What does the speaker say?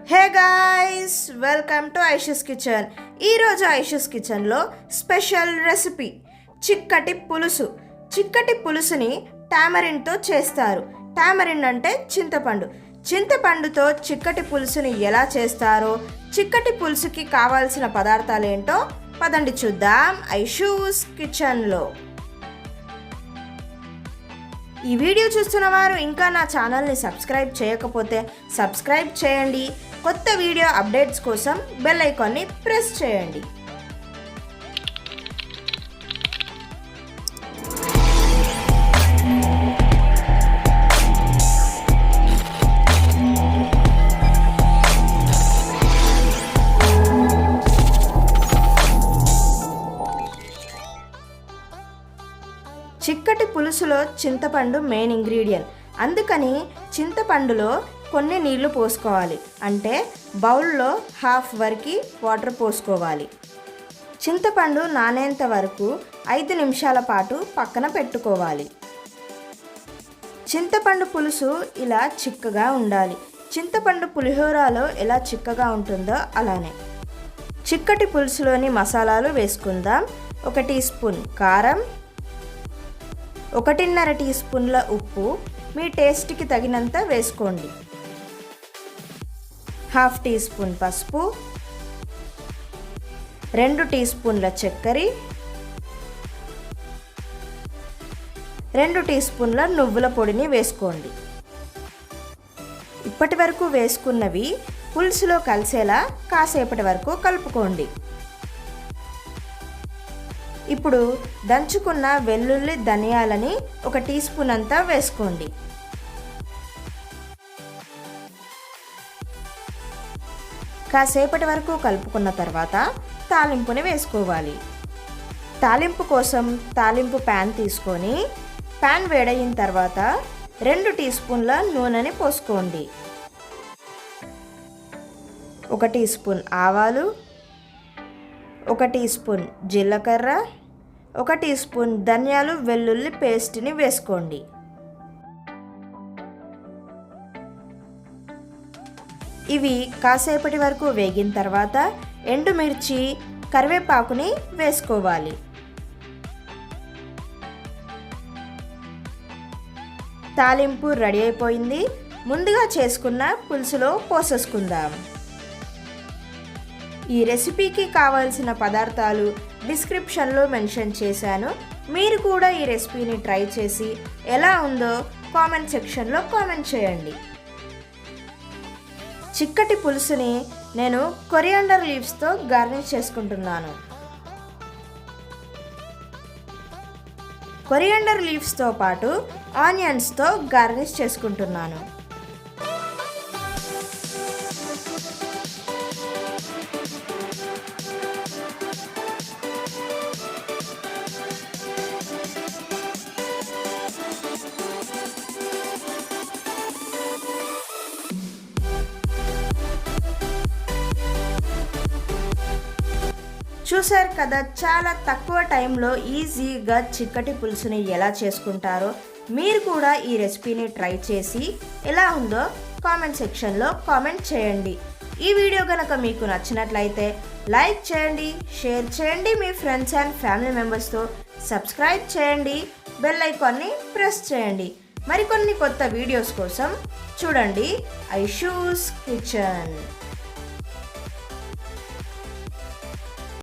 Hey guys, welcome to Aishu's kitchen. ఈరోజు ఐషూస్ కిచెన్లో special recipe చిక్కటి పులుసు. చిక్కటి పులుసుని టామరిన్తో చేస్తారు. టామరిన్ అంటే చింతపండు. చింతపండుతో చిక్కటి పులుసుని ఎలా చేస్తారో, చిక్కటి పులుసుకి కావాల్సిన పదార్థాలు ఏంటో పదండి చూద్దాం ఐషూస్ కిచెన్లో. ఈ వీడియో చూస్తున్న వారు ఇంకా నా ఛానల్ని సబ్స్క్రైబ్ చేయకపోతే సబ్స్క్రైబ్ చేయండి. కొత్త వీడియో అప్డేట్స్ కోసం బెల్ ఐకాన్ని ప్రెస్ చేయండి. చిక్కటి పులుసులో చింతపండు మెయిన్ ఇంగ్రీడియంట్. అందుకని చింతపండులో కొన్ని నీళ్లు పోసుకోవాలి. అంటే బౌల్లో హాఫ్ వరకు వాటర్ పోసుకోవాలి. చింతపండు నానేంత వరకు 5 నిమిషాల పాటు పక్కన పెట్టుకోవాలి. చింతపండు పులుసు ఇలా చిక్కగా ఉండాలి. చింతపండు పులిహోరలో ఎలా చిక్కగా ఉంటుందో అలానే. చిక్కటి పులుసులోని మసాలాలు వేసుకుందాం. 1 టీ స్పూన్ కారం, 1.5 టీ స్పూన్ల ఉప్పు, మీ టేస్ట్కి తగినంత వేసుకోండి. 1/2 టీ స్పూన్ పసుపు, 2 టీ స్పూన్ల చక్కెర, 2 టీ స్పూన్ల నువ్వుల పొడిని వేసుకోండి. ఇప్పటి వరకు వేసుకున్నవి పులుసులో కలిసేలా కాసేపటి వరకు కలుపుకోండి. ఇప్పుడు దంచుకున్న వెల్లుల్లి ధనియాలని 1 టీ స్పూన్ అంతా వేసుకోండి. కాసేపటి వరకు కలుపుకున్న తర్వాత తాలింపుని వేసుకోవాలి. తాలింపు కోసం తాలింపు ప్యాన్ తీసుకొని ప్యాన్ వేడయిన తర్వాత 2 టీ స్పూన్ల నూనెని పోసుకోండి. 1 టీ స్పూన్ ఆవాలు, 1 టీ స్పూన్ జీలకర్ర, 1 టీ స్పూన్ ధనియాలు వెల్లుల్లి పేస్ట్ని వేసుకోండి. ఇవి కాసేపటి వరకు వేగిన తర్వాత ఎండుమిర్చి, కరివేపాకుని వేసుకోవాలి. తాలింపు రెడీ అయిపోయింది. ముందుగా చేసుకున్న పులుసులో పోసేసుకుందాం. ఈ రెసిపీకి కావాల్సిన పదార్థాలు డిస్క్రిప్షన్లో మెన్షన్ చేశాను. మీరు కూడా ఈ రెసిపీని ట్రై చేసి ఎలా ఉందో కామెంట్ సెక్షన్లో కామెంట్ చేయండి. చిక్కటి పులుసుని నేను కొరియాండర్ లీవ్స్తో గార్నిష్ చేసుకుంటున్నాను. కొరియాండర్ లీవ్స్తో పాటు ఆనియన్స్తో గార్నిష్ చేసుకుంటున్నాను. చూసారు కదా, చాలా తక్కువ టైంలో ఈజీగా చిక్కటి పులుసుని ఎలా చేసుకుంటారో. మీరు కూడా ఈ రెసిపీని ట్రై చేసి ఎలా ఉందో కామెంట్ సెక్షన్లో కామెంట్ చేయండి. ఈ వీడియో కనుక మీకు నచ్చినట్లయితే లైక్ చేయండి, షేర్ చేయండి, మీ ఫ్రెండ్స్ అండ్ ఫ్యామిలీ మెంబర్స్తో సబ్స్క్రైబ్ చేయండి, బెల్ ఐకాన్ని ప్రెస్ చేయండి. మరికొన్ని కొత్త వీడియోస్ కోసం చూడండి ఐషూస్ కిచెన్.